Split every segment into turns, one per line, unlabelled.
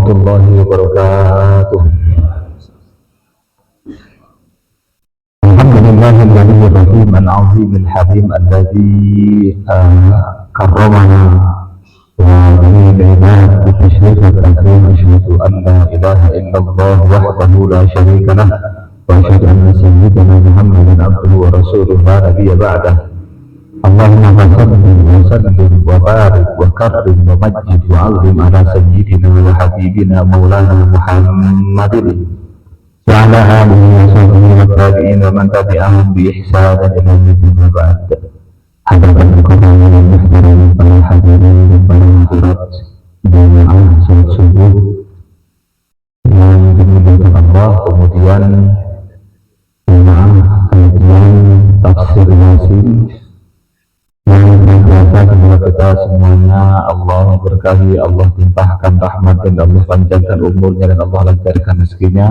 warahmatullahi wabarakatuh. Alhamdulillahil rahim al-azim al-halim alladzi karramana wa bi'inat bi-tashrif wa takrim asyhadu an la ilaha illallah wahdahu la syarika lah wa asyhadu anna sayyidana Muhammadan abduhu wa rasuluhu la nabiyya ba'dah. Allahumma salli wa sallim wa barik wa karrim wa majid wa azim ala sayyidina wa habibina maulana Muhammadin wa ala alihi wa sahbihi wa tabi'in wa man tabi'ahum bi ihsan ila yaumil wa ba'd. Hadirin qur'an yang muhtaram, para hadirin para hadirat jamaah salat subuh yang dimuliakan Allah, kemudian jamaah kajian tafsir Yasin yang berbiasa kepada kita semuanya. Allah berkahi, Allah limpahkan rahmat, dan Allah panjangkan umurnya, dan Allah lancarkan rezekinya.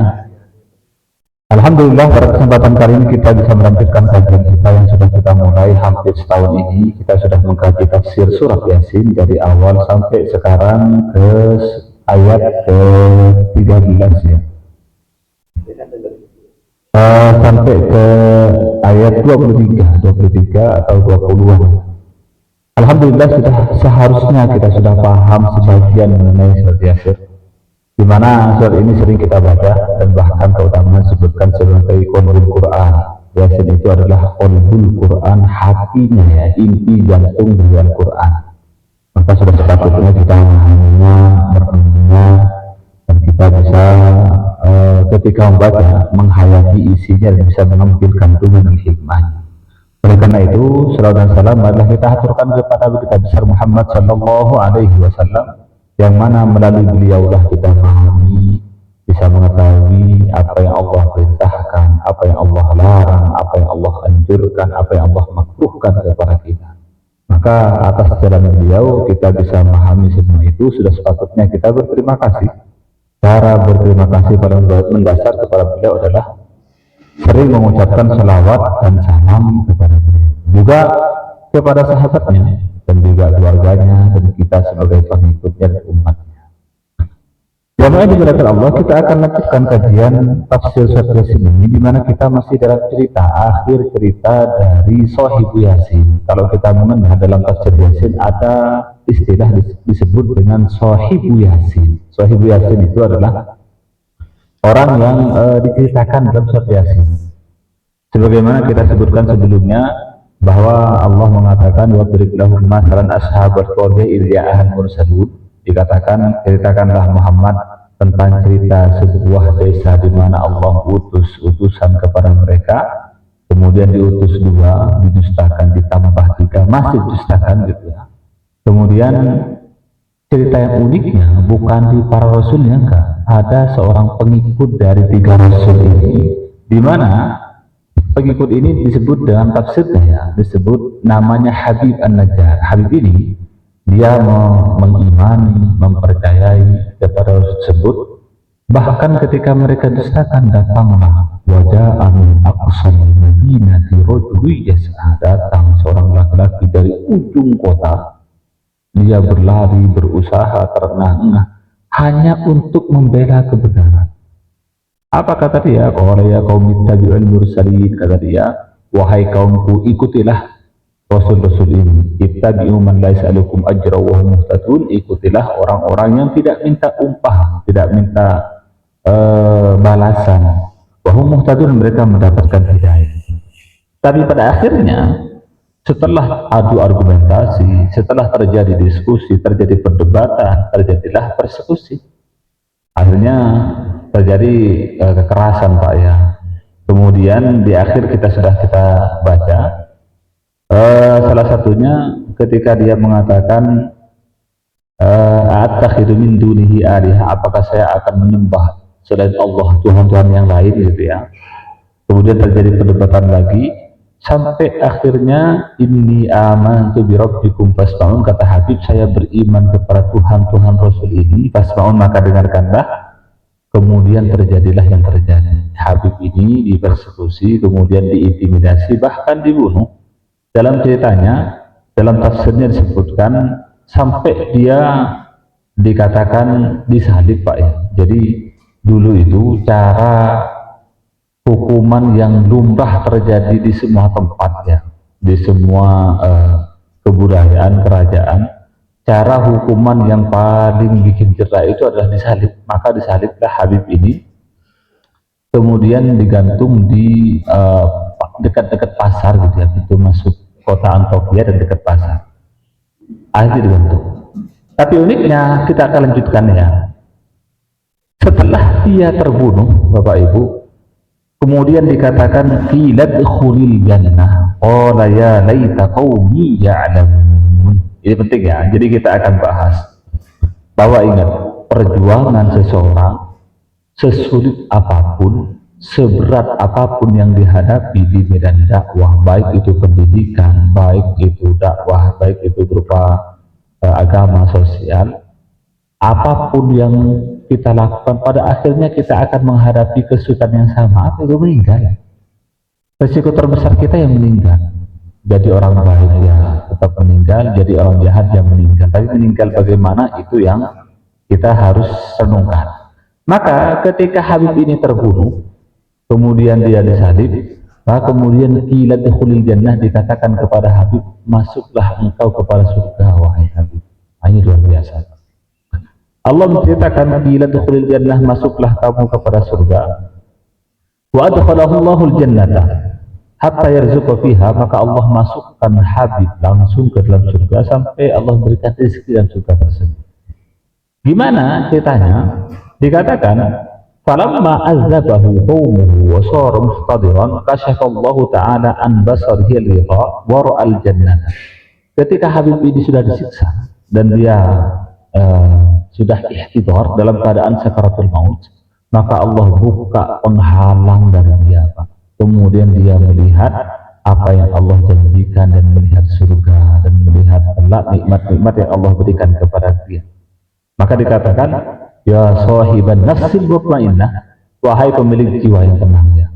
Alhamdulillah, pada kesempatan kali ini kita bisa melanjutkan kajian kita yang sudah kita mulai hampir setahun ini. Kita sudah mengkaji tafsir surat Yasin dari awal sampai sekarang ke ayat ke-13 ya. Sampai ke ayat 23 atau 20-an. Alhamdulillah, sudah seharusnya kita sudah paham sebagian mengenai surat Yasin, di mana surat ini sering kita baca dan bahkan keutamaan disebutkan sebagai qulbul Quran. Yasin itu adalah qulbul Quran, hatinya ya, inti jantung dari Al-Quran. Maka sudah sepatutnya kita memahaminya, merenungnya, dan kita bisa ketika membaca menghayati isinya dan bisa mengambil kandungan dan hikmahnya. Oleh karena itu, salawat dan salam adalah kita haturkan kepada kita besar Muhammad sallallahu alaihi wasallam, yang mana melalui beliaulah kita memahami, bisa mengetahui apa yang Allah perintahkan, apa yang Allah larang, apa yang Allah anjurkan, apa yang Allah makruhkan kepada kita. Maka atas jalan beliau kita bisa memahami semua itu. Sudah sepatutnya kita berterima kasih. Cara berterima kasih paling mendasar kepada beliau adalah sering mengucapkan salawat dan salam kepada beliau, juga kepada sahabatnya dan juga keluarganya dan kita sebagai pengikutnya dan umatnya. Jamaah dimuliakan Allah, kita akan lanjutkan kajian tafsir surat Yasin ini, di mana kita masih dalam akhir cerita dari Shahibu Yasin. Kalau kita mengenal dalam tafsir Yasin ada istilah disebut dengan Shahibu Yasin. Shahibu Yasin itu adalah orang yang diceritakan dalam surat Yasin. Sebagaimana kita sebutkan sebelumnya, bahwa Allah mengatakan wadrib lahum mathalan ashabal qaryah idh ja'ahal mursalun. Dikatakan, ceritakanlah Muhammad tentang cerita sebuah desa di mana Allah utus utusan kepada mereka, kemudian diutus 2, didustakan, ditambah 3, masih didustakan gitu ya. Kemudian cerita yang uniknya bukan di para rasulnya, enggak. Ada seorang pengikut dari 3 rasul ini, di mana pengikut ini disebut dengan tafsirnya ya, disebut namanya Habib An-Najjar. Habib ini dia mengimani, mempercayai kepada rasul tersebut. Bahkan ketika mereka dustakan, datanglah wajah amin aqsal madinati rajulun yas'a, datang seorang laki-laki dari ujung kota. Dia berlari, berusaha terengah-engah hanya untuk membela kebenaran. Apa kata dia? Qala ya qaumi ittabi'ul mursalin, kata dia, wahai kaumku, ikutilah rasul-rasul ini. Ittabi'u man la yas'alukum ajra wa hum muhtadun, ikutilah orang-orang yang tidak minta upah, tidak minta balasan. Wa hum muhtadun, mereka mendapatkan hidayah. Tapi pada akhirnya, setelah adu argumentasi, setelah terjadi diskusi, terjadi perdebatan, terjadilah persekusi. Akhirnya terjadi kekerasan Pak ya. Kemudian di akhir kita baca salah satunya ketika dia mengatakan atakhidu min dunihi alihah, apakah saya akan menyembah selain Allah Tuhan-Tuhan yang lain gitu ya. Kemudian terjadi perdebatan lagi sampai akhirnya inni amantu bi rabbikum fasma'un, kata Habib, saya beriman kepada Tuhan Rasul ini, fasma'un, maka dengarkanlah. Kemudian terjadilah yang terjadi. Habib ini dipersekusi, kemudian diintimidasi, bahkan dibunuh. Dalam ceritanya, dalam tafsirnya disebutkan sampai dia dikatakan disalib Pak ya. Jadi dulu itu cara hukuman yang lumrah terjadi di semua tempat ya, di semua kebudayaan kerajaan, cara hukuman yang paling bikin cerah itu adalah disalib. Maka disaliblah Habib ini, kemudian digantung di dekat-dekat pasar gitu ya, itu masuk kota Antokia dan dekat pasar, akhirnya digantung. Tapi uniknya kita akan lanjutkan ya, setelah dia terbunuh Bapak Ibu, kemudian dikatakan qila dkhulil jannah qala ya laita qaumi ya'lamun. Ini penting ya, jadi kita akan bahas bahwa ingat, perjuangan seseorang sesulit apapun, seberat apapun yang dihadapi di medan dakwah, baik itu pendidikan, baik itu dakwah, baik itu berupa agama sosial, apapun yang kita lakukan, pada akhirnya kita akan menghadapi kesulitan yang sama, apa itu meninggal. Resiko terbesar kita yang meninggal. Jadi orang baik ya tetap meninggal, jadi orang jahat yang meninggal. Tapi meninggal bagaimana, itu yang kita harus renungkan. Maka ketika Habib ini terbunuh, kemudian dia disalib, maka kemudian qila dkhulil jannah, dikatakan kepada Habib, masuklah engkau kepada surga wahai Habib. Ini luar biasa. Allah menceritakan qila dkhulil jannah, masuklah kamu kepada surga. Wa adkhalahu Allahul jannata hatta yarzuqa fiha, maka Allah masukkan Habib langsung ke dalam surga sampai Allah berikan rezeki dalam surga tersebut. Gimana ceritanya? Dikatakan falamma azabahu qaumuhu wa sara muhtadiran kashafa Allah taala an basarihi al-ridha wa ra'al jannah. Ketika Habib ini sudah disiksa dan dia sudah ihtidar dalam keadaan sakaratul maut, maka Allah buka penghalang dari dia, Pak. Kemudian dia melihat apa yang Allah janjikan dan melihat surga dan melihat nikmat-nikmat yang Allah berikan kepada dia. Maka dikatakan, ya sahiban nafsil mutmainnah, wahai pemilik jiwa yang tenang ya,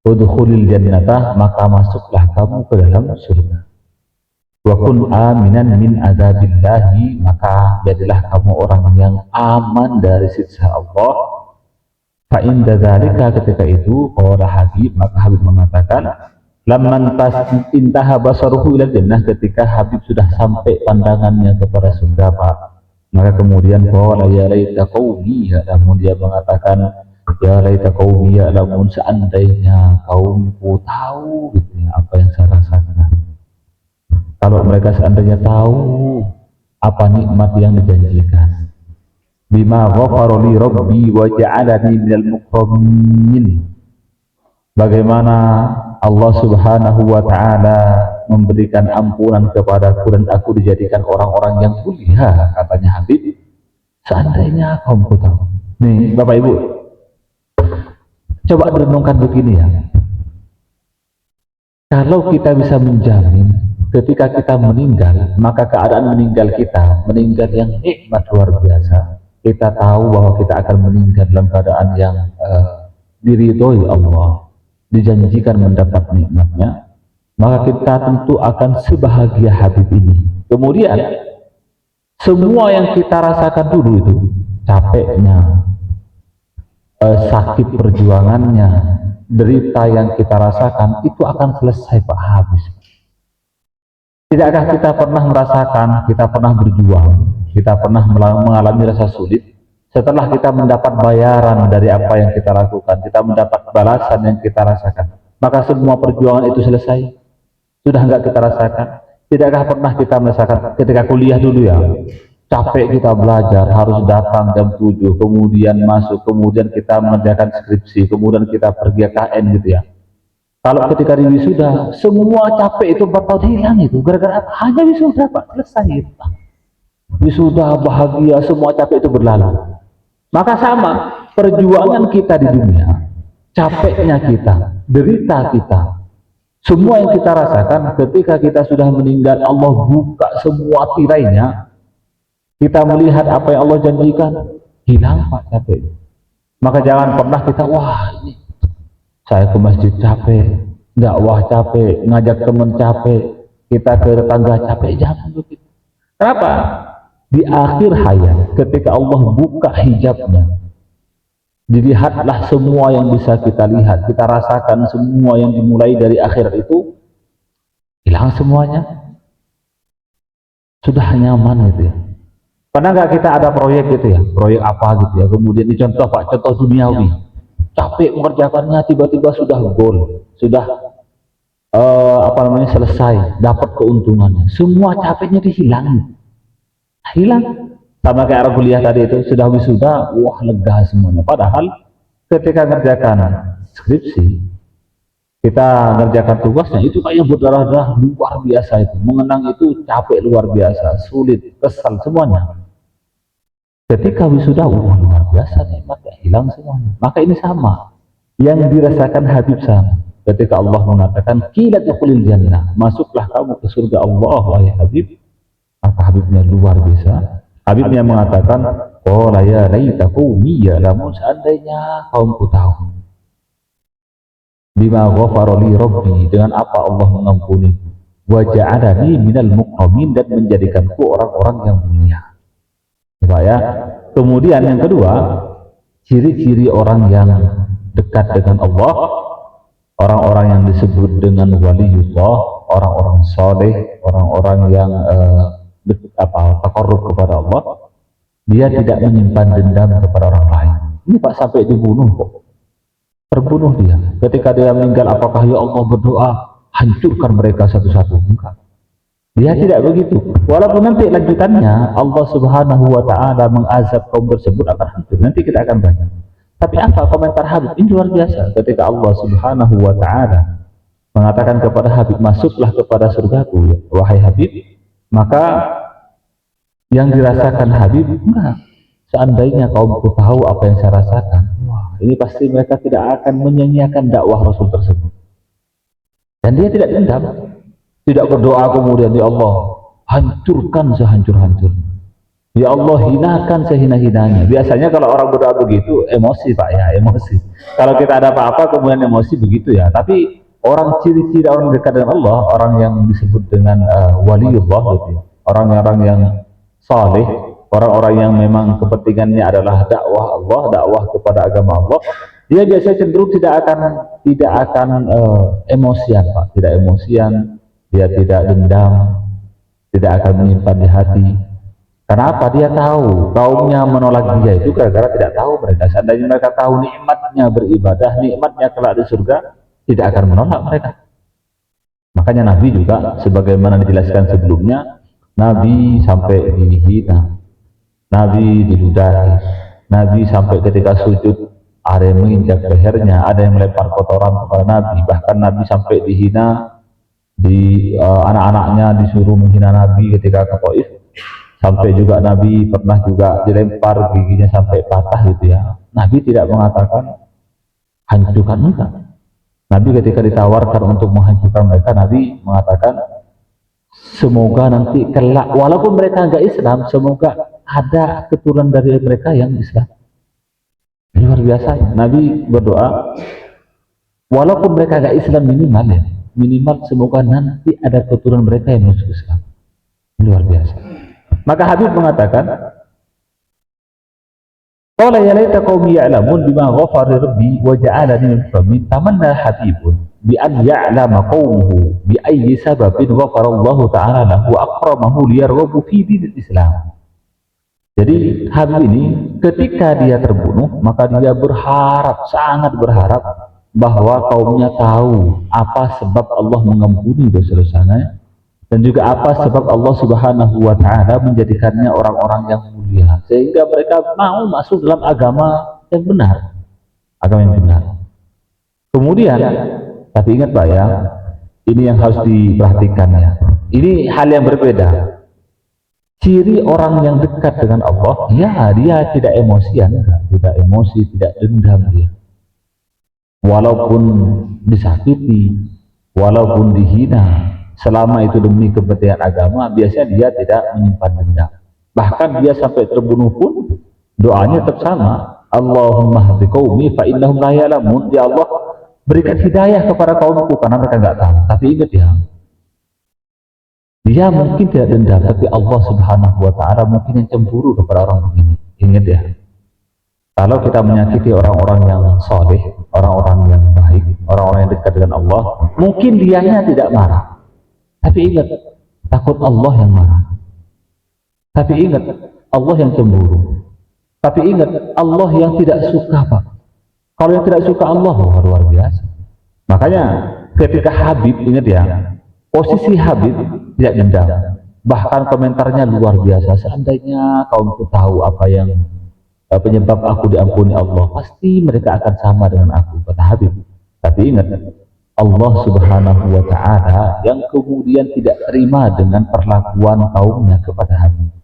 udkhulil jannata, maka masuklah kamu ke dalam surga. Wa kun aminan min adzabillahi, maka jadilah kamu orang yang aman dari siksa Allah. Fa inda dzalika, ketika itu qala Habib, maka Habib mengatakan, lamman intaha basaruhu ila jannah, ketika Habib sudah sampai pandangannya kepada surga Pak, maka kemudian qala ya laita qaumi ya'lamun, dia mengatakan ya laita qaumi ya'lamun, seandainya kaumku tahu gitu ya, apa yang saya rasakan. Kalau mereka seandainya tahu apa nikmat yang dijanjikan. Bima ghafara li rabbi wa ja'alani minal mukramin, bagaimana Allah subhanahu wa ta'ala memberikan ampunan kepadaku dan aku dijadikan orang-orang yang mulia, katanya Habib, seandainya kaumku tahu. Nih Bapak Ibu, coba direnungkan begini ya, kalau kita bisa menjamin ketika kita meninggal, maka keadaan meninggal kita, meninggal yang nikmat luar biasa. Kita tahu bahwa kita akan meninggal dalam keadaan yang diridhoi Allah, dijanjikan mendapat nikmatnya, maka kita tentu akan sebahagia Habib ini. Kemudian semua yang kita rasakan dulu itu, capeknya, sakit perjuangannya, derita yang kita rasakan, itu akan selesai Pak, habis. Tidakkah kita pernah merasakan, kita pernah berjuang, kita pernah mengalami rasa sulit, setelah kita mendapat bayaran dari apa yang kita lakukan, kita mendapat balasan yang kita rasakan, maka semua perjuangan itu selesai? Sudah enggak kita rasakan? Tidakkah pernah kita merasakan ketika kuliah dulu ya, capek kita belajar, harus datang jam 7, kemudian masuk, kemudian kita mengerjakan skripsi, kemudian kita pergi KN gitu ya. Kalau ketika di wisuda, semua capek itu bakal hilang itu. Gara-gara apa? Hanya wisuda Pak, selesai itu. Wisuda, bahagia, semua capek itu berlalu. Maka sama, perjuangan kita di dunia, capeknya kita, derita kita, semua yang kita rasakan ketika kita sudah meninggal, Allah buka semua tirainya, kita melihat apa yang Allah janjikan, hilang Pak capek. Maka jangan pernah kita, wah ini saya ke masjid capek, dakwah capek, ngajak teman capek, kita ke tetangga capek, jangan begitu. Kenapa? Di akhir hayat, ketika Allah buka hijabnya, dilihatlah semua yang bisa kita lihat, kita rasakan semua yang dimulai dari akhirat itu, hilang semuanya. Sudah nyaman gitu ya. Pernah nggak kita ada proyek gitu ya, proyek apa gitu ya, kemudian dicontoh Pak, contoh duniawi, capek mengerjakannya, tiba-tiba sudah goal, sudah apa namanya, selesai, dapat keuntungannya, semua capeknya dihilang, hilang. Sama kayak orang kuliah tadi itu, sudah wisuda, wah lega semuanya. Padahal ketika ngerjakan skripsi, kita ngerjakan tugasnya itu kayak berdarah-darah luar biasa, itu mengenang itu capek luar biasa, sulit, kesal semuanya. Ketika wisuda, wah luar biasa, nikmatnya hilang semuanya. Maka ini sama yang dirasakan Habib sama ketika Allah mengatakan qila dukhulil jannah, masuklah kamu ke surga Allah wahai Habib. Maka Habibnya luar biasa, Habibnya mengatakan qala ya laita qaumi ya'lamun, seandainya kaumku tahu bima ghafara li rabbi, dengan apa Allah mengampuni, wa ja'alani minal mukramin, dan menjadikanku orang-orang yang mulia. Coba ya. Kemudian yang kedua, ciri-ciri orang yang dekat dengan Allah, orang-orang yang disebut dengan waliullah, orang-orang soleh, orang-orang yang taqarrub kepada Allah, dia tidak menyimpan dendam kepada orang lain. Ini Pak sampai dibunuh kok, terbunuh dia. Ketika dia meninggal, apakah ya Allah berdoa hancurkan mereka satu-satu? Enggak, dia tidak begitu. Walaupun nanti lanjutannya Allah Subhanahu wa Ta'ala mengazab kaum tersebut akan hancur, nanti kita akan baca. Tapi apa komentar Habib? Ini luar biasa. Ketika Allah Subhanahu wa Ta'ala mengatakan kepada Habib, masuklah kepada surgaku ya wahai Habib, maka yang dirasakan Habib, enggak, seandainya kaumku tahu apa yang saya rasakan, wah ini pasti mereka tidak akan menyanyiakan dakwah Rasul tersebut. Dan dia tidak dendam, tidak berdoa kemudian ya Allah hancurkan sehancur-hancurnya, ya Allah hinakan sehina-hinanya. Biasanya kalau orang berdoa begitu emosi Pak ya, emosi. Kalau kita ada apa-apa kemudian emosi begitu ya. Tapi orang ciri-ciri orang dekat dengan Allah, orang yang disebut dengan waliullah gitu ya, orang-orang yang saleh, orang-orang yang memang kepentingannya adalah dakwah Allah, dakwah kepada agama Allah, dia biasanya cenderung tidak akan emosian Pak, tidak emosian, dia tidak dendam, tidak akan menyimpan di hati. Kenapa? Dia tahu kaumnya menolak dia itu gara-gara tidak tahu mereka. Seandainya mereka tahu nikmatnya beribadah, nikmatnya kelak di surga, tidak akan menolak mereka. Makanya Nabi juga sebagaimana dijelaskan sebelumnya, Nabi sampai dihina, Nabi diludahi, Nabi sampai ketika sujud ada yang menginjak lehernya, ada yang melempar kotoran kepada Nabi, bahkan Nabi sampai dihina, anak-anaknya disuruh menghina Nabi ketika ke Taif, sampai juga Nabi pernah juga dilempar, giginya sampai patah gitu ya. Nabi tidak mengatakan hancurkan mereka. Nabi ketika ditawarkan untuk menghancurkan mereka, Nabi mengatakan semoga nanti kelak walaupun mereka enggak Islam, semoga ada keturunan dari mereka yang Islam. Luar biasa. Nabi berdoa walaupun mereka enggak Islam, minimal ya, minimal semoga nanti ada keturunan mereka yang masuk Islam. Luar biasa. Maka Habib mengatakan qala ya laita qaumi ya'lamun bima ghafara rabbi wa ja'alani min mukramin, tamanna Habibun bi an ya'lama qaumuhu bi ayyi sababin ghafara Allah ta'ala lahu wa akramahu liyarghabu fi dinil Islam. Jadi Habib ini ketika dia terbunuh, maka dia berharap, sangat berharap bahwa kaumnya tahu apa sebab Allah mengampuni dosa-dosanya, dan juga apa sebab Allah Subhanahu wa Ta'ala menjadikannya orang-orang yang mulia, sehingga mereka mau masuk dalam agama yang benar, agama yang benar. Kemudian, tapi ingat Pak ya, ini yang harus diperhatikan ya, ini hal yang berbeda. Ciri orang yang dekat dengan Allah, ya dia tidak emosian, tidak emosi, tidak dendam dia. Walaupun disakiti, walaupun dihina, selama itu demi kepentingan agama, biasanya dia tidak menyimpan dendam. Bahkan dia sampai terbunuh pun doanya tetap sama, Allahumma hdi qaumi fa innahum la ya'lamun, ya Allah berikan hidayah kepada kaumku karena mereka enggak tahu. Tapi ingat ya, Dia mungkin tidak dendam, tapi Allah Subhanahu wa Ta'ala mungkin yang cemburu kepada orang begini. Ingat ya, kalau kita menyakiti orang-orang yang soleh, orang-orang yang baik, orang-orang yang dekat dengan Allah, mungkin dianya tidak marah, tapi ingat, takut Allah yang marah. Tapi ingat, Allah yang cemburu. Tapi ingat, Allah yang tidak suka, Pak. Kalau yang tidak suka Allah, luar biasa. Makanya ketika Habib, ingat ya, posisi Habib tidak dendam. Bahkan komentarnya luar biasa. Seandainya kaumku tahu apa yang penyebab aku diampuni Allah, pasti mereka akan sama dengan aku, kata Habib. Tapi ingat, Allah Subhanahu wa Ta'ala yang kemudian tidak terima dengan perlakuan kaumnya kepada Habib.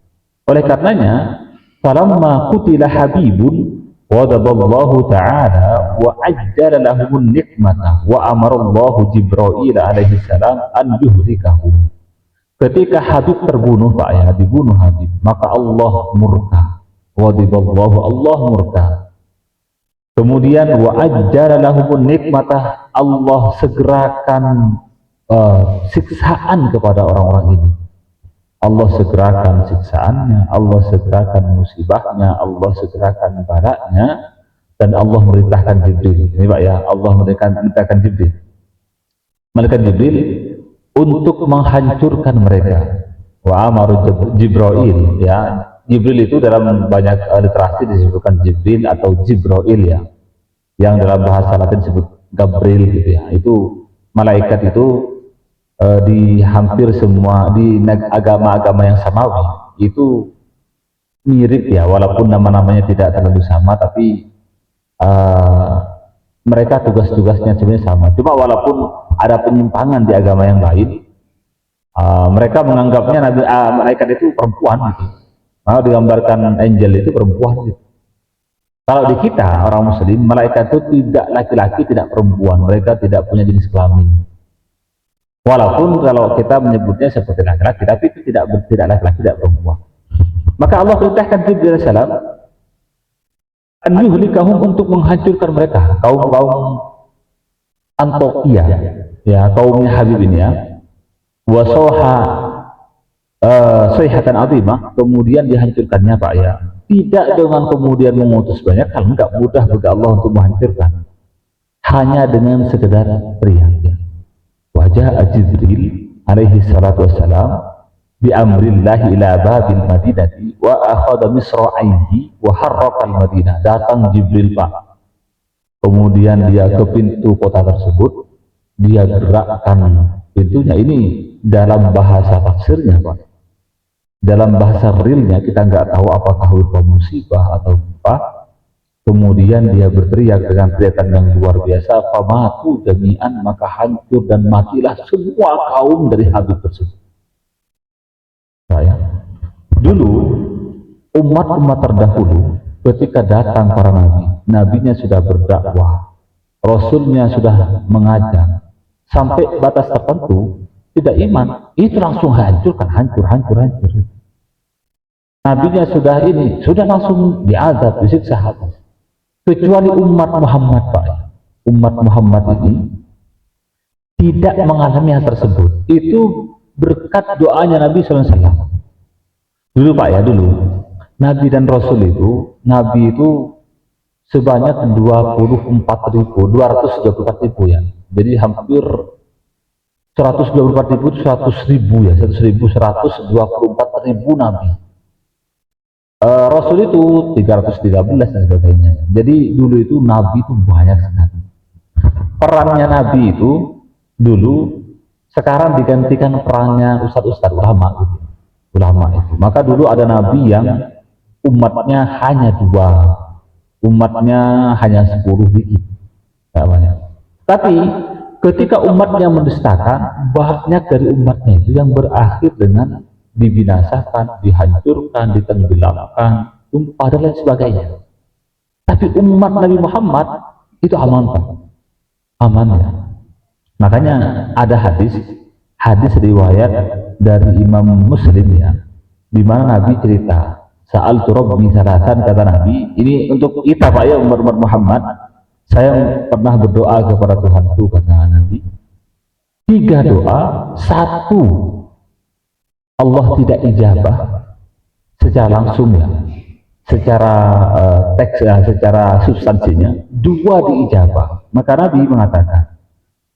Oleh karenanya, falamma qutila Habibun wadaballahu ta'ala wa ajjala lahum nikmata wa amarallahu Jibril alaihi salam an yuhlikahum. Ketika Habib terbunuh, Pak ya, dibunuh Habib, maka Allah murka. Wadaballahu, Allah murka. Kemudian wa ajjala lahum nikmata, Allah segerakan siksaan kepada orang-orang ini. Allah segerakan siksaannya, Allah segerakan musibahnya, Allah segerakan baraknya, dan Allah merintahkan Jibril. Ini Pak ya, Allah merintahkan Jibril. Malaikat Jibril untuk menghancurkan mereka. Wa amaru Jibril, ya. Jibril itu dalam banyak literasi disebutkan Jibril atau Jibril ya. Yang dalam bahasa Latin disebut Gabriel gitu ya. Itu malaikat itu di hampir semua di agama-agama yang samawi itu mirip ya, walaupun nama-namanya tidak terlalu sama, tapi mereka tugas-tugasnya sebenarnya sama. Cuma walaupun ada penyimpangan di agama yang lain, mereka menganggapnya malaikat itu perempuan gitu. Kalau digambarkan angel itu perempuan gitu. Kalau di kita orang muslim, malaikat itu tidak laki-laki, tidak perempuan, mereka tidak punya jenis kelamin. Walaupun kalau kita menyebutnya seperti laki-laki, tapi itu tidak laki-laki, tidak perempuan. Maka Allah perintahkan Jibril salam an yuhlikahum, untuk menghancurkan mereka, kaum Antokia, ya, kaumnya Habib ini ya. Wasoha sayhatan azimah, kemudian dihancurkannya Pak ya. Tidak dengan kemudian mengutus banyak hal, enggak mudah bagi Allah untuk menghancurkan. Hanya dengan sekedar teriak ya. Wajah Jibril alaihi salatu wassalam bi amrillahi ila babil madinati wa akhadha misra'aihi wa harraqal madinah. Datang Jibril Pak, kemudian dia ke pintu kota tersebut, dia gerakkan pintunya. Ini dalam bahasa tafsirnya Pak, dalam bahasa realnya kita nggak tahu apakah itu musibah atau apa. Kemudian dia berteriak dengan teriakan yang luar biasa, famatu jami'an, maka hancur dan matilah semua kaum dari Habib tersebut. Saya dulu umat-umat terdahulu ketika datang para nabi, nabinya sudah berdakwah, rasulnya sudah mengajar, sampai batas tertentu tidak iman, itu langsung hancurkan, hancur. Nabinya sudah langsung diazab, disiksa habis. Kecuali umat Muhammad Pak, umat Muhammad ini tidak mengalami hal tersebut. Itu berkat doanya Nabi SAW. Dulu Pak ya, dulu Nabi dan Rasul itu, Nabi itu sebanyak 224.000 ya. Jadi hampir 124.000 itu 100.000 ya, 124.000 Nabi. Rasul itu 313 dan sebagainya. Jadi dulu itu Nabi itu banyak sekali. Perannya Nabi itu dulu, sekarang digantikan perannya ustadz ulama gitu. Ulama itu. Maka dulu ada Nabi yang umatnya hanya 2, umatnya hanya 10 dikit. Tapi ketika umatnya mendustakan, banyak dari umatnya itu yang berakhir dengan dibinasakan, dihancurkan, ditenggelamkan, tumpah dan lain sebagainya. Tapi umat Nabi Muhammad itu aman Pak, aman ya. Makanya ada hadis riwayat dari Imam Muslim ya, di mana Nabi cerita, sa'altu rabbi salatan, kata Nabi, ini untuk kita Pak ya, umat Muhammad, saya pernah berdoa kepada Tuhanku, kata Nabi, 3 doa, 1 Allah tidak ijabah secara langsung ya, secara teks secara substansinya, dua diijabah. Maka Nabi mengatakan,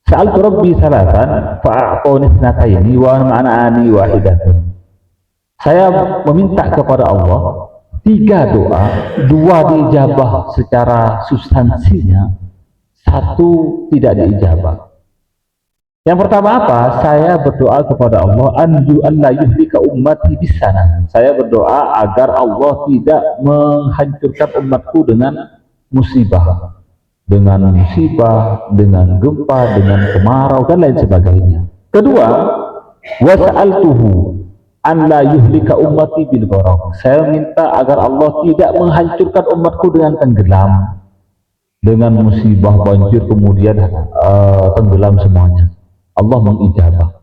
Sa'altu Rabbi salatan fa'a'tani ithnataini wa ma'ana'ani wahidatun. Saya meminta kepada Allah 3 doa, 2 diijabah secara substansinya, 1 tidak diijabah. Yang pertama apa? Saya berdoa kepada Allah anju an la yuhlika ummati bisanah. Saya berdoa agar Allah tidak menghancurkan umatku dengan musibah, dengan dengan gempa, dengan kemarau dan lain sebagainya. Kedua, wa sa'altuhu an la yuhlika ummati bil gharaq. Saya minta agar Allah tidak menghancurkan umatku dengan tenggelam, dengan musibah banjir kemudian tenggelam semuanya. Allah mengijabah.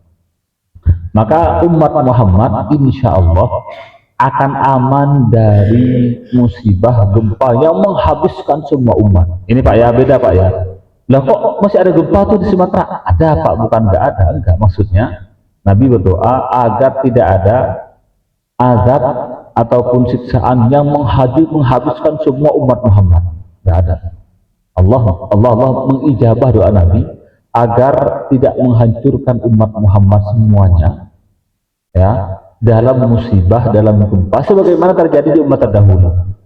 Maka umat Muhammad insya Allah akan aman dari musibah gempa yang menghabiskan semua umat. Ini Pak ya, beda Pak ya. Lah kok masih ada gempa tuh di Sumatera? Ada Pak, bukan nggak ada. Enggak, maksudnya Nabi berdoa agar tidak ada azab ataupun siksaan yang menghabiskan semua umat Muhammad. Nggak ada. Allah mengijabah doa Nabi agar tidak menghancurkan umat Muhammad semuanya, ya, dalam musibah, dalam gempa, sebagaimana terjadi di umat terdahulu.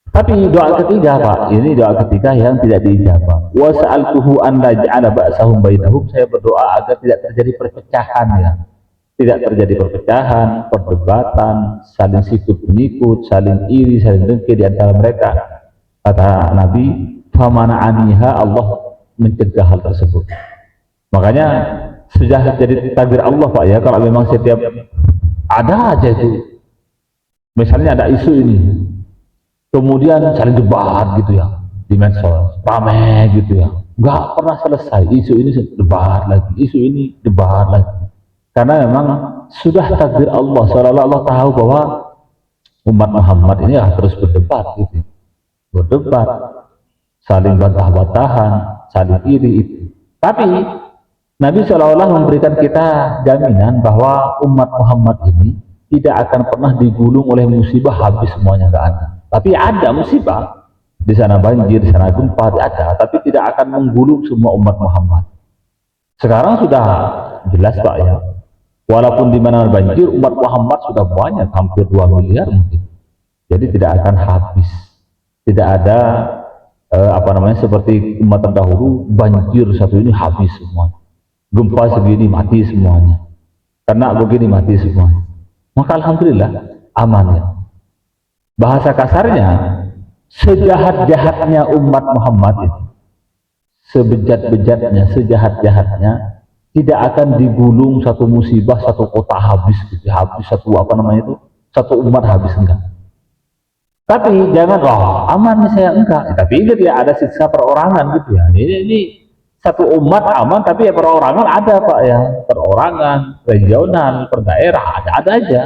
Tapi doa ketiga Pak, ini doa ketiga yang tidak diijabah. Wa sa'altuhu an la ja'ala ba'sahum bainahum. Saya berdoa agar tidak terjadi perpecahan ya. Tidak terjadi perpecahan, perdebatan, saling sikut menyikut, saling iri, saling dengki di antara mereka. Kata Nabi, famana'aniha, Allah mencegah hal tersebut. Makanya sudah jadi takdir Allah Pak ya, kalau memang setiap ada aja itu, misalnya ada isu ini, kemudian saling debat gitu ya di medsos, ramai gitu ya, nggak pernah selesai isu ini, debat lagi, isu ini debat lagi, karena memang sudah takdir Allah. Seolah-olah Allah tahu bahwa umat Muhammad ini terus berdebat gitu, berdebat, saling bantah-bantahan, saling iri itu. Tapi Nabi seolah-olah memberikan kita jaminan bahwa umat Muhammad ini tidak akan pernah digulung oleh musibah habis semuanya, nggak ada. Tapi ada musibah, di sana banjir, di sana gempa, ada, tapi tidak akan menggulung semua umat Muhammad. Sekarang sudah jelas Pak ya, walaupun di mana banjir, umat Muhammad sudah banyak, hampir 2 miliar mungkin. Jadi tidak akan habis, tidak ada seperti umat terdahulu, banjir satu ini habis semuanya, gempa segini mati semuanya, kena begini mati semuanya. Maka alhamdulillah aman ya. Bahasa kasarnya, sejahat-jahatnya umat Muhammad itu, sebejat-bejatnya, sejahat-jahatnya, tidak akan digulung satu musibah, satu kota habis gitu, habis satu satu umat habis, enggak. Tapi jangan, aman nih saya, enggak. Tapi ingat ya, ada siksa perorangan gitu ya. Ini satu umat aman, tapi ya perorangan ada Pak ya. Perorangan, regional, per daerah, ada aja.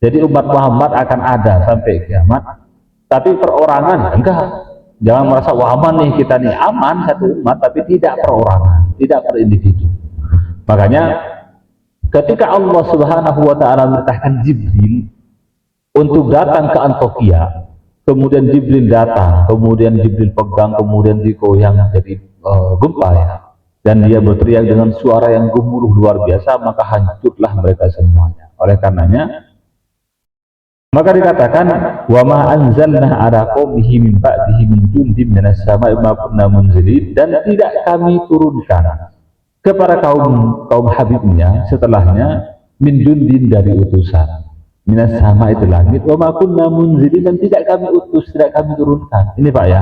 Jadi umat Muhammad akan ada sampai kiamat. Tapi perorangan, enggak. Jangan merasa, aman nih kita nih. Aman satu umat, tapi tidak perorangan, tidak per individu. Makanya ketika Allah Subhanahu wa Ta'ala memerintahkan Jibril untuk datang ke Antioquia, kemudian Jibril datang, kemudian Jibril pegang, kemudian digoyang jadi gempa ya, dan dia berteriak dengan suara yang gemuruh luar biasa, maka hancurlah mereka semuanya. Oleh karenanya maka dikatakan, wa ma anzalna ala qaumihi min ba'dihi min jundin minas sama'i ma kunna munzilin, dan tidak kami turunkan kepada kaum Habibnya setelahnya min jundin, dari utusan, minas sama itu langit, wa ma kunna munzilin, dan tidak kami utus, tidak kami turunkan. Ini Pak ya,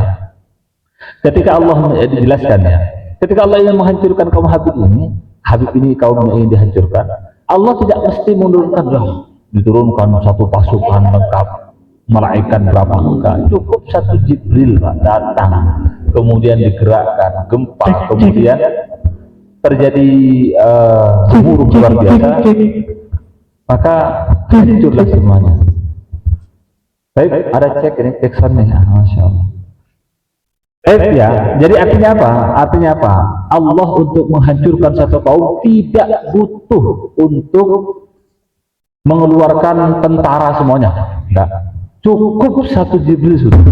ketika Allah dijelaskan ya, ketika Allah ingin menghancurkan kaum Habib ini kaumnya ingin dihancurkan, Allah tidak mesti menurunkan, diturunkan satu pasukan lengkap, malaikat berapa, enggak, cukup satu Jibril Pak datang, kemudian digerakkan gempa, kemudian terjadi gemuruh luar biasa, maka hancurlah semuanya. Baik, ada cek ini teksonnya, Masya Allah. Baik ya, jadi artinya apa? Artinya apa? Allah untuk menghancurkan satu kaum tidak butuh untuk mengeluarkan tentara semuanya. Enggak. Cukup satu Jibril sudah.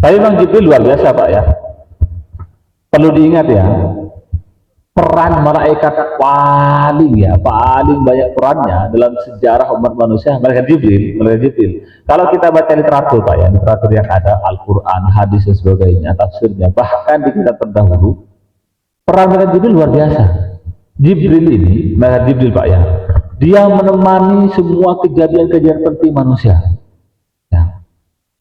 Tapi memang Jibril luar biasa Pak ya. Perlu diingat ya, peran malaikat paling banyak perannya dalam sejarah umat manusia malaikat Jibril. Kalau kita baca literatur Pak ya, literatur yang ada Al-Quran, hadis dan sebagainya, tafsirnya, bahkan di kitab terdahulu, peran malaikat Jibril luar biasa. Jibril ini, malaikat Jibril Pak ya, dia menemani semua kejadian-kejadian penting manusia. Ya.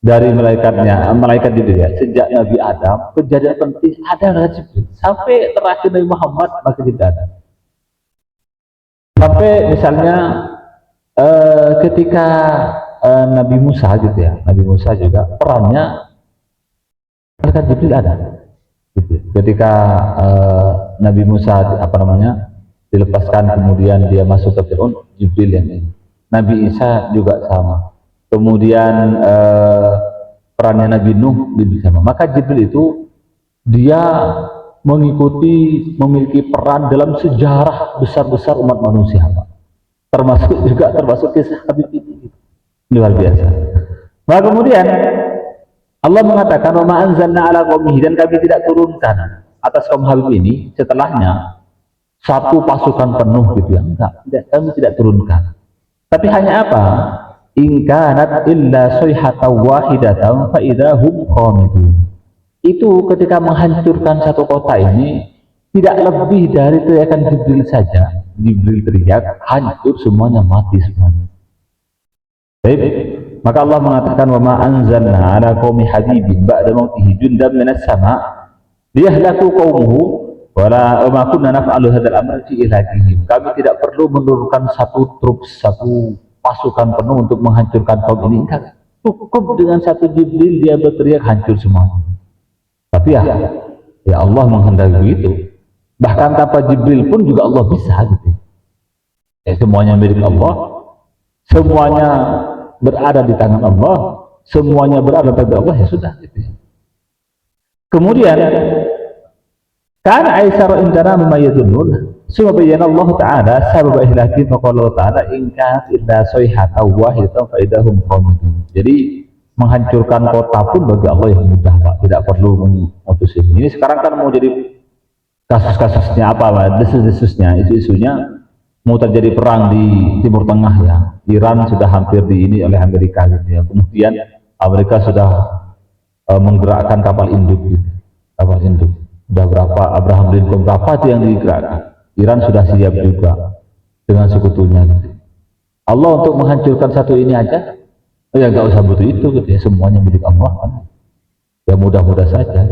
Dari malaikat Jibril ya, sejak Nabi Adam, kejadian penting ada malaikat Jibril. Sampai terakhir Nabi Muhammad, maka tidak ada. Sampai misalnya ketika Nabi Musa gitu ya, Nabi Musa juga perannya malaikat Jibril ada. Gitu. Ketika Nabi Musa dilepaskan, kemudian dia masuk ke Fir'aun, Jibril yang ini. Nabi Isa juga sama. Kemudian perannya Nabi Nuh juga sama. Maka Jibril itu dia memiliki peran dalam sejarah besar-besar umat manusia, Pak. Termasuk kisah Habib ini. Luar biasa. Maka kemudian Allah mengatakan, "Wa ma anzalna 'ala qaumihi," dan kami tidak turunkan atas kaum Habib ini setelahnya satu pasukan penuh gitu ya. Enggak, kami tidak turunkan. Tapi hanya apa? In kanat illa sayhatan wahidatan fa idahum qamidun. Itu ketika menghancurkan satu kota ini tidak lebih dari teriakan Jibril saja. Jibril teriak, hancur semuanya, mati semuanya. Baik. Maka Allah mengatakan, wa ma anzalna 'ala qaumi habibin ba'da mautihi jundan minas sama' liyahlaku qaumuhu wa ma kunna naf'alu hadzal amra fi ilahihim. Kami tidak perlu menurunkan satu truk, satu pasukan penuh untuk menghancurkan kaum ini. Enggak. Cukup dengan satu Jibril dia berteriak, hancur semua. Tapi ya Allah menghendaki itu. Bahkan tanpa Jibril pun juga Allah bisa gitu. Ya, semuanya milik Allah. Semuanya berada di tangan Allah, semuanya berada pada Allah, ya sudah gitu. Kemudian kan Aisyah indana mimma yadunun subhana Allah taala sabab ihlaki faqala taala in kanat illa sayhatan wahidatan fa idahum qamidun. Jadi menghancurkan kota pun bagi Allah yang mudah Pak, tidak perlu mengutus ini. Sekarang kan mau jadi kasus-kasusnya apa Pak, desus-desusnya, isu-isunya mau terjadi perang di Timur Tengah ya. Iran sudah hampir ini oleh Amerika gitu ya. Kemudian Amerika sudah menggerakkan kapal induk gitu. Kapal induk. Sudah berapa, Abraham Lincoln berapa itu yang digerakkan. Iran sudah siap juga dengan sekutunya gitu. Allah untuk menghancurkan satu ini aja, ya nggak usah butuh itu gitu ya. Semuanya milik Allah kan. Ya mudah-mudah saja.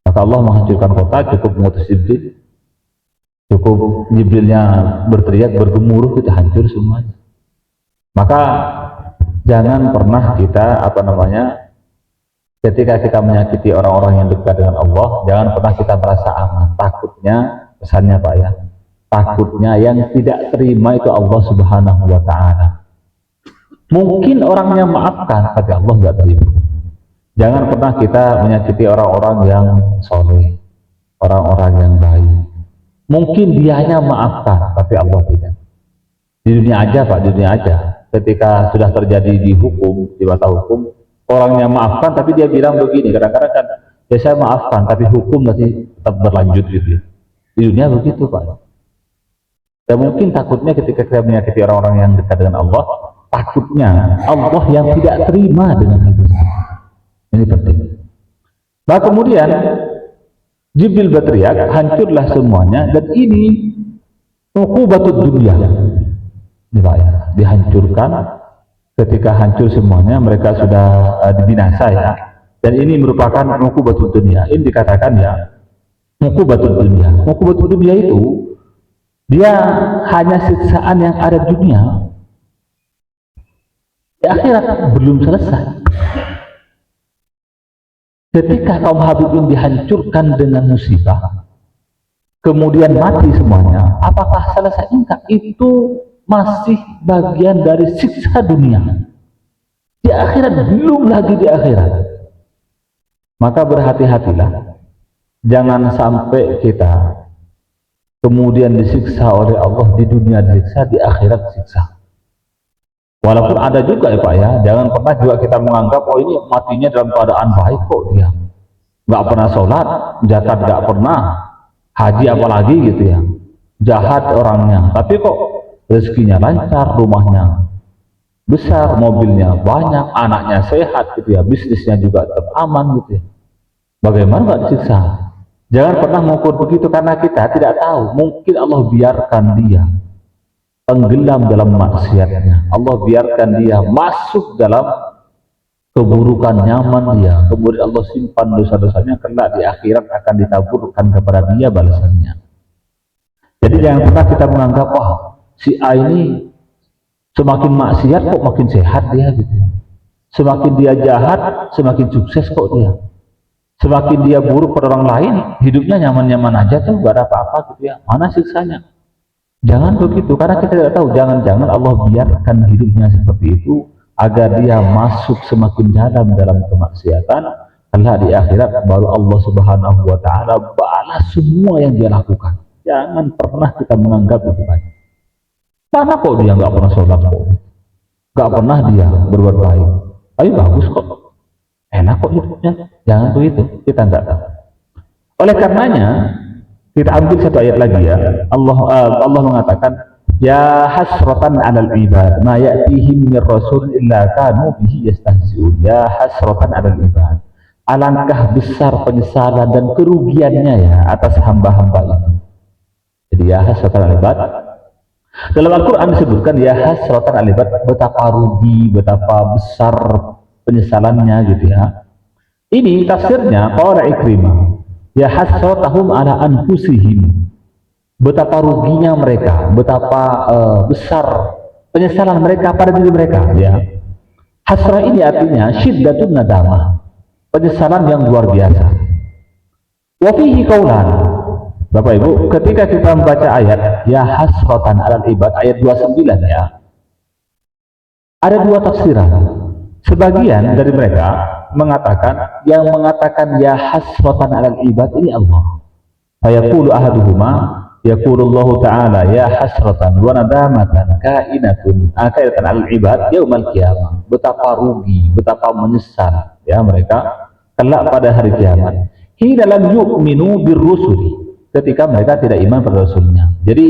Maka Allah menghancurkan kota cukup mengutus Jibril. Cukup Jibrilnya berteriak, bergemuruh, kita hancur semuanya. Maka jangan pernah kita ketika kita menyakiti orang-orang yang dekat dengan Allah, jangan pernah kita merasa aman. Takutnya, pesannya Pak ya, takutnya yang tidak terima itu Allah Subhanahu wa Ta'ala. Mungkin orangnya maafkan, tapi Allah nggak terima. Jangan pernah kita menyakiti orang-orang yang soleh, orang-orang yang baik. Mungkin dianya maafkan, tapi Allah tidak. Di dunia aja Pak, di dunia aja. Ketika sudah terjadi di hukum, di mata hukum, orangnya maafkan, tapi dia bilang begini, kadang-kadang kan, ya saya maafkan, tapi hukum masih tetap berlanjut gitu. Di dunia begitu Pak. Dan mungkin takutnya ketika kita menyakiti orang-orang yang dekat dengan Allah, takutnya Allah yang tidak terima dengan itu. Ini penting. Nah kemudian Jibril berteriak, hancurlah semuanya, dan ini uqubatud dunia. Ini Pak ya, dihancurkan. Ketika hancur semuanya, mereka sudah dibinasa ya. Dan ini merupakan uqubatud dunia. Ini dikatakan ya, uqubatud dunia. Uqubatud dunia itu dia hanya siksaan yang ada di dunia. Di akhirat belum selesai. Ketika kaum Habib yang dihancurkan dengan musibah, kemudian mati semuanya, apakah selesai? Enggak, itu masih bagian dari siksa dunia. Di akhirat, belum lagi di akhirat. Maka berhati-hatilah, jangan sampai kita kemudian disiksa oleh Allah di dunia disiksa, di akhirat disiksa. Walaupun ada juga ya Pak ya, jangan pernah juga kita menganggap oh ini matinya dalam keadaan baik kok dia, nggak pernah sholat, zakat nggak pernah, haji apalagi gitu ya, jahat orangnya, tapi kok rezekinya lancar, rumahnya besar, mobilnya banyak, anaknya sehat gitu ya, bisnisnya juga tetap aman gitu ya. Bagaimana nggak disiksa? Jangan pernah mengukur begitu karena kita tidak tahu, mungkin Allah biarkan dia tenggelam dalam maksiatnya, Allah biarkan dia masuk dalam keburukan nyaman dia, kemudian Allah simpan dosa-dosanya, kelak di akhirat akan ditaburkan kepada dia balasannya. Jadi jangan pernah kita menganggap wah si A ini semakin maksiat kok makin sehat dia gitu, semakin dia jahat semakin sukses kok dia, semakin dia buruk pada orang lain hidupnya nyaman-nyaman aja tuh gak ada apa-apa gitu ya, mana siksanya? Jangan begitu, karena kita tidak tahu, jangan-jangan Allah biarkan hidupnya seperti itu agar dia masuk semakin dalam kemaksiatan, karena di akhirat baru Allah Subhanahu wa taala balas semua yang dia lakukan. Jangan pernah kita menganggap itu baik. Mana kok dia nggak pernah sholat kok, nggak pernah dia berbuat baik, tapi bagus kok, enak kok hidupnya. Jangan begitu, kita nggak tahu. Oleh karenanya kita ambil satu ayat lagi ya. Allah mengatakan, ya hasratan 'alal ibad ma ya'tihim mir rasul illa kanu bihi yastahzi'un. Ya hasratan 'alal ibad. Alangkah besar penyesalan dan kerugiannya ya atas hamba-hamba itu. Jadi ya hasratan 'alal ibad. Dalam Al-Qur'an disebutkan ya hasratan 'alal ibad, betapa rugi, betapa besar penyesalannya gitu ya. Ini tafsirnya qala Ikrimah, ya hasratahum ala anfusihim, betapa ruginya mereka, betapa besar penyesalan mereka pada diri mereka ya. Hasrah ini artinya syiddatun nadamah, penyesalan yang luar biasa. Wa fihi qaulan, Bapak Ibu, ketika kita membaca ayat ya hasratan alal ibad ayat 29 ya, ada dua tafsiran. Sebagian dari mereka mengatakan, yang mengatakan ya hasratan alal ibad ini Allah. Fayaqulu ahaduhuma, yaqulullahu ta'ala ya hasratan wa nadamatan kainatun akaidatan alal ibad yaumal qiyamah. Betapa rugi, betapa menyesal ya mereka kelak pada hari kiamat. Hina lam yu'minu birrusuli, ketika mereka tidak iman pada rasulnya. Jadi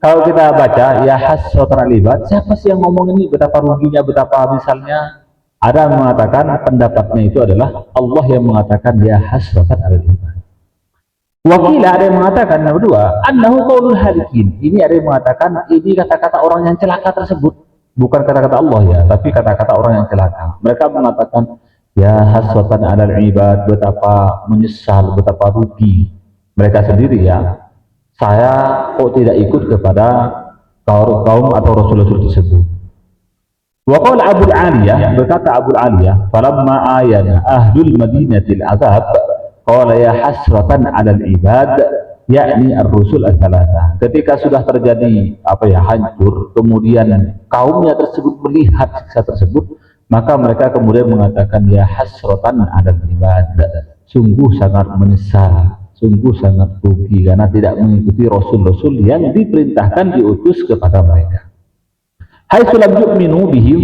kalau kita baca ya hasratan alal ibad, siapa sih yang ngomong ini betapa ruginya, betapa misalnya? Ada yang mengatakan pendapatnya itu adalah Allah yang mengatakan ya hasratan alal ibad. Wakil ada yang mengatakan yang kedua, annahu qaulul halikin. Ini ada yang mengatakan ini kata-kata orang yang celaka tersebut, bukan kata-kata Allah ya, tapi kata-kata orang yang celaka. Mereka mengatakan ya hasratan alal ibad, betapa menyesal, betapa rugi mereka sendiri ya. Saya kok tidak ikut kepada kaum atau rasul-rasul tersebut. Wa qala Abul Aliyah, berkata Abul Aliyah, falamma ayana ahlul madinatil azab qala ya hasratan 'alal ibad, yakni ar-rusul ats-tsalatsa. Ketika sudah terjadi hancur, kemudian kaumnya tersebut melihat siksa tersebut, maka mereka kemudian mengatakan ya hasratan 'alal ibad, sungguh sangat menyesal, sungguh sangat rugi karena tidak mengikuti rasul-rasul yang diperintahkan diutus kepada mereka. Hai sulam yu'minu bihim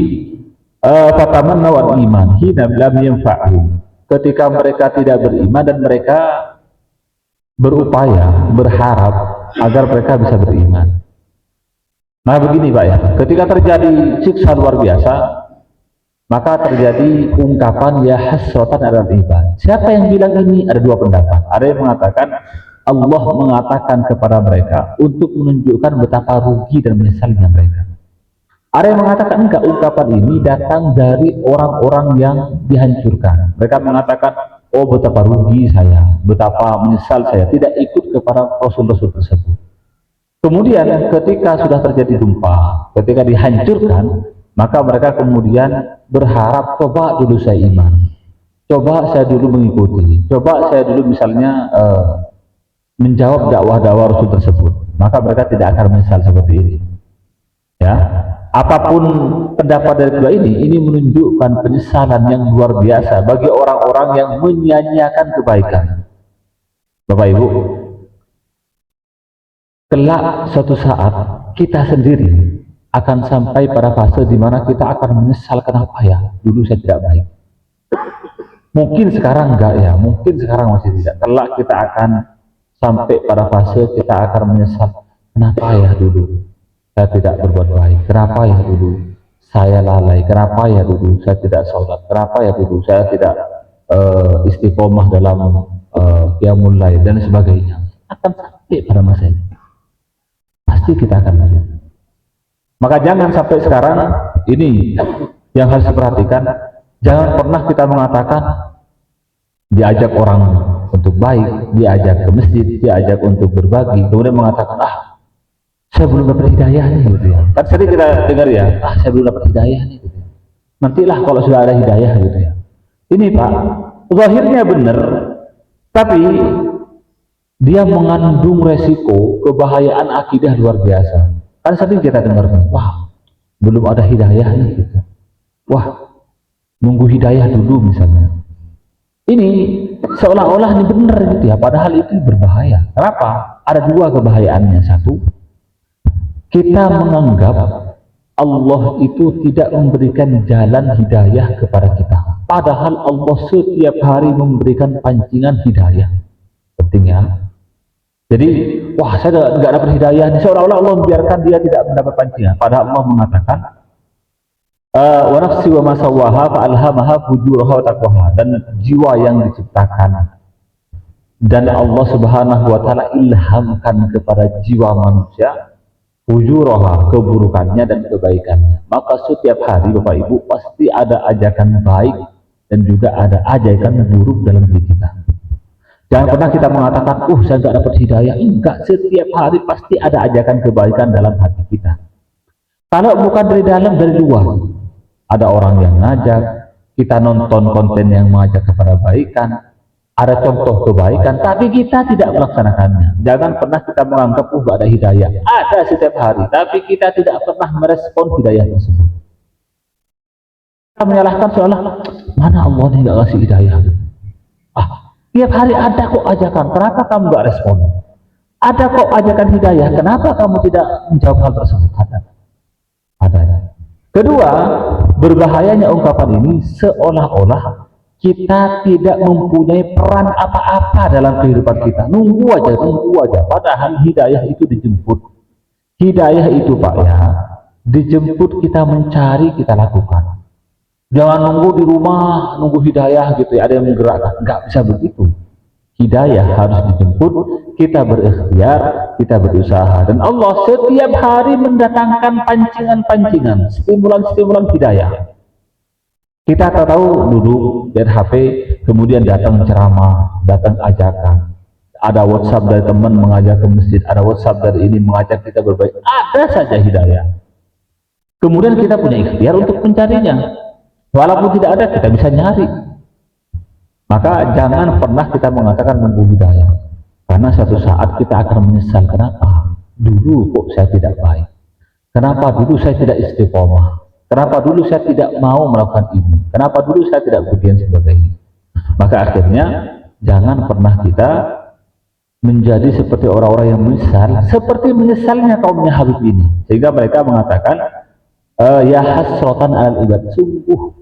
fatamannaw al-iman hina lam yanfa'hum, ketika mereka tidak beriman dan mereka berupaya, berharap agar mereka bisa beriman. Nah begini Pak ya, ketika terjadi siksa luar biasa, maka terjadi ungkapan ya hasratan alal ibad. Siapa yang bilang ini? Ada dua pendapat. Ada yang mengatakan Allah mengatakan kepada mereka untuk menunjukkan betapa rugi dan menyesalnya mereka. Ada yang mengatakan enggak, ungkapan ini datang dari orang-orang yang dihancurkan. Mereka mengatakan, oh betapa rugi saya, betapa menyesal saya tidak ikut kepada rasul-rasul tersebut. Kemudian ketika sudah terjadi gempa, ketika dihancurkan, maka mereka kemudian berharap, coba dulu saya iman, coba saya dulu mengikuti, coba saya dulu misalnya menjawab dakwah-dakwah rasul tersebut. Maka mereka tidak akan menyesal seperti ini. Ya. Apapun pendapat dari kedua ini menunjukkan penyesalan yang luar biasa bagi orang-orang yang menyia-nyiakan kebaikan. Bapak Ibu, kelak suatu saat kita sendiri akan sampai pada fase di mana kita akan menyesal, kenapa ya dulu saya tidak baik. Mungkin sekarang enggak ya, mungkin sekarang masih tidak. Kelak kita akan sampai pada fase kita akan menyesal, kenapa ya dulu saya tidak berbuat baik, kenapa ya dulu saya lalai, kenapa ya dulu saya tidak sholat, kenapa ya dulu saya tidak istiqomah dalam qiyamul lail dan sebagainya. Akan sampai pada masa ini, pasti kita akan melihat. Maka jangan sampai sekarang ini yang harus diperhatikan. Jangan pernah kita mengatakan diajak orang untuk baik, diajak ke masjid, diajak untuk berbagi, kemudian mengatakan, saya belum dapat hidayah nih, gitu ya. Kan sering kita dengar ya, saya belum dapat hidayah nih, gitu ya. Nantilah kalau sudah ada hidayah, gitu ya. Ini Pak, zahirnya benar, tapi dia mengandung resiko kebahayaan akidah luar biasa. Kan sering kita dengar, wah belum ada hidayah nih, gitu. Wah nunggu hidayah dulu misalnya. Ini seolah-olah ini benar gitu ya, padahal itu berbahaya. Kenapa? Ada dua kebahayaannya. Satu, kita menganggap Allah itu tidak memberikan jalan hidayah kepada kita, padahal Allah setiap hari memberikan pancingan hidayah. Pentingnya, jadi wah saya nggak dapat hidayah, seolah-olah Allah membiarkan dia tidak mendapat pancingan, padahal Allah mengatakan wa nafsi wa ma sawwaha fa alhamaha fujuraha wa taqwaha, dan jiwa yang diciptakan dan Allah Subhanahu wa taala ilhamkan kepada jiwa manusia fujuraha, keburukannya dan kebaikannya. Maka setiap hari Bapak Ibu pasti ada ajakan baik dan juga ada ajakan buruk dalam diri kita. Jangan pernah kita mengatakan, saya nggak dapat hidayah. Enggak, setiap hari pasti ada ajakan kebaikan dalam hati kita. Kalau bukan dari dalam, dari luar. Ada orang yang ngajak, kita nonton konten yang mengajak kepada kebaikan, ada contoh kebaikan, tapi kita tidak melaksanakannya. Jangan pernah kita menganggap, gak ada hidayah. Ada setiap hari, tapi kita tidak pernah merespon hidayah tersebut. Kita menyalahkan seolah, mana Allah ini gak kasih hidayah. Tiap hari ada kok ajakan, kenapa kamu gak respon? Ada kok ajakan hidayah, kenapa kamu tidak menjawab hal tersebut? Adanya. Kedua, berbahayanya ungkapan ini seolah-olah kita tidak mempunyai peran apa-apa dalam kehidupan kita. Nunggu aja. Padahal hidayah itu dijemput. Hidayah itu Pak ya, dijemput, kita mencari, kita lakukan. Jangan nunggu di rumah, nunggu hidayah gitu ya, ada yang menggerakkan. Nggak bisa begitu. Hidayah harus dijemput, kita berikhtiar, kita berusaha. Dan Allah setiap hari mendatangkan pancingan-pancingan, stimulan-stimulan hidayah. Kita tahu dulu dari HP, kemudian datang ceramah, datang ajakan. Ada WhatsApp dari teman mengajak ke masjid, ada WhatsApp dari ini mengajak kita berbaik. Ada saja hidayah. Kemudian kita punya ikhtiar untuk mencarinya. Walaupun tidak ada, kita bisa nyari. Maka jangan pernah kita mengatakan nunggu hidayah, karena suatu saat kita akan menyesal. Kenapa dulu kok saya tidak baik, kenapa dulu saya tidak istiqomah, kenapa dulu saya tidak mau melakukan ini, kenapa dulu saya tidak begini sebagainya. Maka akhirnya jangan pernah kita menjadi seperti orang-orang yang menyesal, seperti menyesalnya kaumnya Habib ini, sehingga mereka mengatakan ya hasratan al ibad, sungguh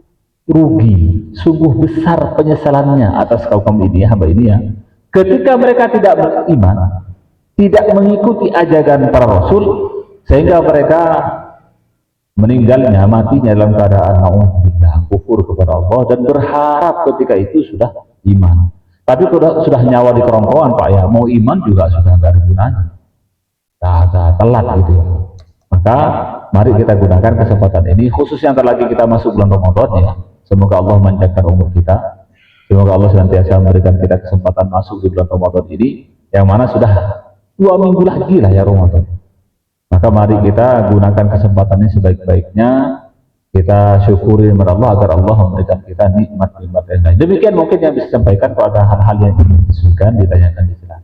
rugi, sungguh besar penyesalannya atas kaum ini, hamba ini ya, ketika mereka tidak beriman, tidak mengikuti ajakan para rasul, sehingga mereka meninggalnya, matinya dalam keadaan na'udzubillah, kufur kepada Allah, dan berharap ketika itu sudah iman. Tapi sudah nyawa di kerongkongan Pak ya, mau iman juga sudah nggak ada gunanya, telat gitu ya. Maka mari kita gunakan kesempatan ini, khususnya antar lagi kita masuk bulan Ramadan ya. Semoga Allah memanjangkan umur kita, semoga Allah senantiasa memberikan kita kesempatan masuk di bulan Ramadan ini, yang mana sudah 2 minggu lagi lah ya Ramadan. Maka mari kita gunakan kesempatannya sebaik-baiknya, kita syukuri kepada Allah agar Allah memberikan kita nikmat-nikmat yang lain. Demikian mungkin yang bisa disampaikan. Kalau ada hal-hal yang ingin disusulkan, ditanyakan di sana.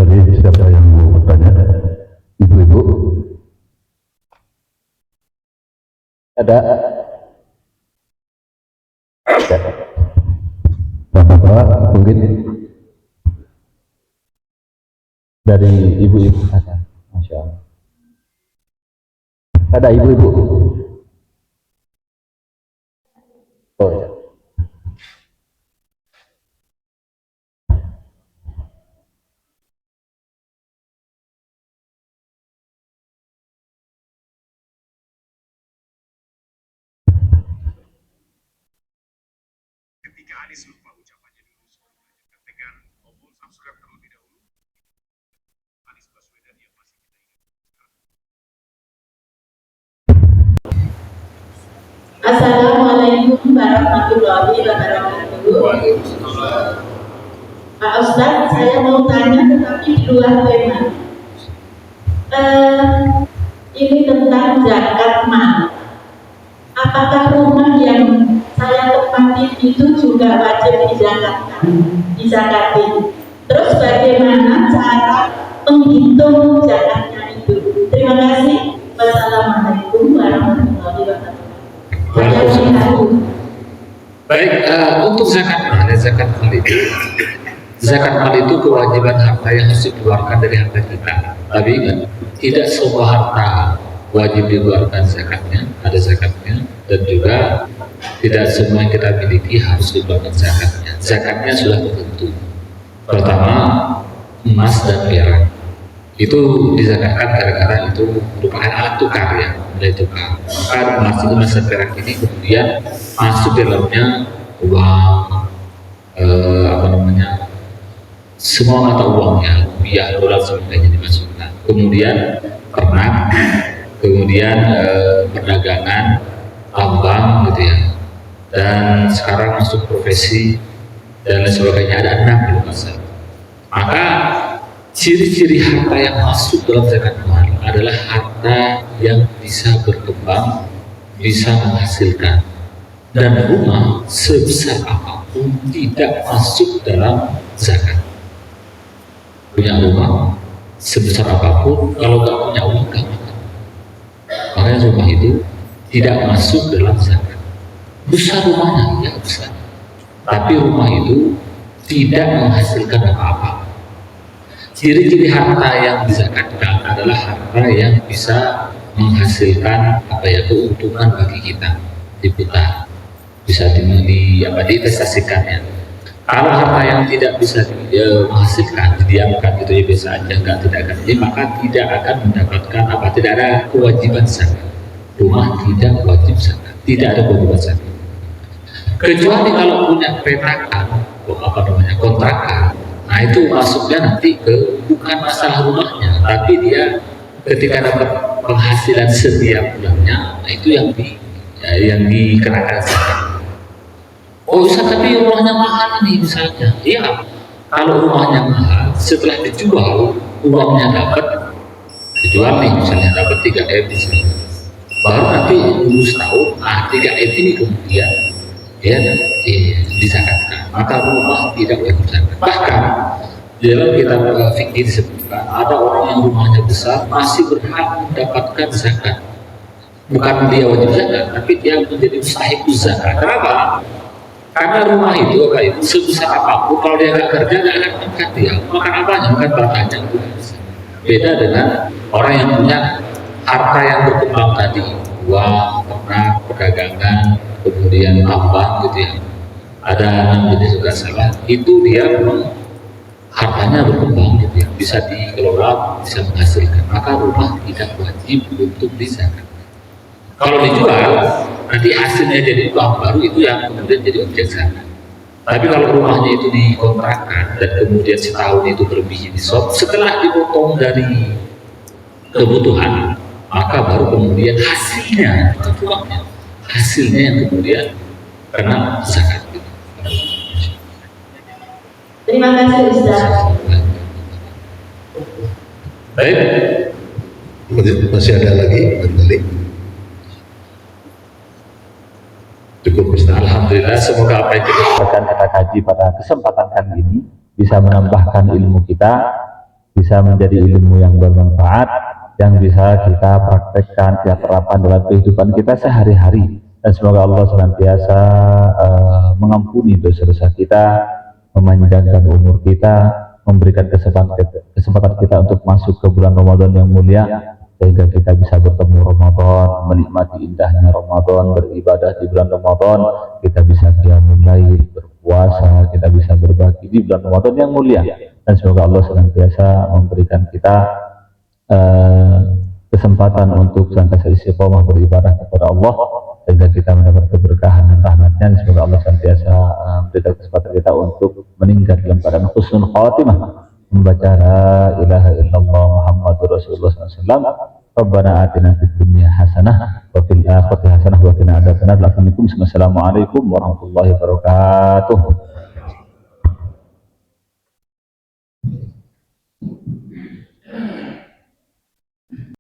Jadi siapa yang mau bertanya? Ibu-ibu?
Ada?
Bapak-bapak mungkin?
Dari ibu-ibu ada. Masya insyaallah. Ada ibu-ibu? Oh ya.
Ketika Anies lupa ucapannya dulu, ketika Obul Samsulat terlebih dahulu, Anies Baswedan yang masih kita ingat.
Assalamualaikum warahmatullahi wabarakatuh. Pak Ustadz, saya mau tanya tetapi di luar tema. Ini tentang zakat mal. Apakah rumah yang saya tempati itu juga wajib dizakati? Terus bagaimana cara menghitung zakatnya itu? Terima kasih. Wassalamualaikum warahmatullahi wabarakatuh.
Baik, untuk zakat mal itu kewajiban harta yang harus dikeluarkan dari harta kita. Tapi kan tidak semua harta wajib dikeluarkan zakatnya, ada zakatnya, dan juga tidak semua yang kita miliki harus dikeluarkan zakatnya. Zakatnya sudah tertentu. Pertama, emas dan perak itu dizakatkan gara-gara itu merupakan alat tukar ya, nilai tukar. Maka emas dan perak ini kemudian masuk dalamnya uang, semua mata uangnya, rupiah, dolar, sebagainya dimasukkan. Kemudian ternak, kemudian perdagangan, tambang gitu ya, dan sekarang masuk profesi dan lain sebagainya, ada 6 di pasar. Maka ciri-ciri harta yang masuk dalam zakat mal adalah harta yang bisa berkembang, bisa menghasilkan, dan rumah sebesar apapun tidak masuk dalam zakat. Punya rumah sebesar apapun, kalau nggak punya uang nggak makan. Makanya rumah itu tidak masuk dalam zakat. Besar rumahnya, ya besar, tapi rumah itu tidak menghasilkan apa-apa. Ciri-ciri harta yang dizakatkan adalah harta yang bisa menghasilkan keuntungan bagi kita, diputar, bisa diinvestasikannya. Kalau harta yang tidak bisa menghasilkan, didiamkan gitu ya biasa aja, tidak akan jadi, maka tidak akan mendapatkan tidak ada kewajiban zakat. Rumah tidak wajib zakat, tidak ada kewajiban zakat. Kecuali kalau punya petakan, kontrakan. Nah itu masuknya nanti ke bukan masalah rumahnya, tapi dia ketika dapat penghasilan setiap bulannya, nah itu yang dikenakan zakat. Oh Ustaz, tapi rumahnya mahal nih misalnya. Iya, kalau rumahnya mahal, setelah dijual uangnya dapat, dijual nih misalnya dapat 3M misalnya, baru nanti lulus tahun, 3M ini kemudian dizakatkan, maka rumah tidak wajib zakat. Bahkan di dalam kitab fikih disebutkan ada orang yang rumahnya besar masih berhak mendapatkan zakat. Bukan dia wajib zakat, tapi dia menjadi mustahik zakat. Kenapa? Karena rumah itu sebesar apapun, kalau dia nggak kerja nggak akan makan dia. Makan apanya? Makan batanya. Beda dengan orang yang punya harta yang berkembang tadi, uang, ternak, perdagangan, kemudian tambang gitu ya. Ada 6 jenis juga salah. Itu dia memang hartanya berkembang gitu ya, bisa dikelola, bisa menghasilkan. Maka rumah tidak wajib untuk dizakat. Kalau dijual, nanti hasilnya jadi uang baru, itu yang kemudian jadi objek zakat. Tapi kalau rumahnya itu dikontrakkan dan kemudian setahun itu berlebih nisab, setelah dipotong dari kebutuhan, maka baru kemudian hasilnya, uangnya, hasilnya yang kemudian kena zakat.
Terima kasih Ustaz.
Baik, masih ada lagi kembali. Cukup Ustaz.
Alhamdulillah, semoga apa yang
kita kaji pada kesempatan kali ini bisa menambahkan ilmu kita, bisa menjadi ilmu yang bermanfaat, yang bisa kita praktekkan, kita terapkan dalam kehidupan kita sehari-hari. Dan semoga Allah senantiasa mengampuni dosa-dosa kita, memanjangkan umur kita, memberikan kesempatan kita untuk masuk ke bulan Ramadan yang mulia, sehingga kita bisa bertemu Ramadan, menikmati indahnya Ramadan, beribadah di bulan Ramadan, kita bisa qiyamul lail, berpuasa, kita bisa berbagi di bulan Ramadan yang mulia. Dan semoga Allah senantiasa memberikan kita kesempatan untuk senantiasa istiqomah beribadah kepada Allah, sehingga kita mendapat keberkahan dan rahmatnya. Semoga Allah senantiasa memberikan kesempatan kita untuk meninggal dalam keadaan husnul khatimah, membaca la ilaha illallah Muhammadur Rasulullah SAW. Rabbana atina fid dunya hasanah wa fil akhirati hasanah wa qina adzabannar. Assalamualaikum warahmatullahi wabarakatuh.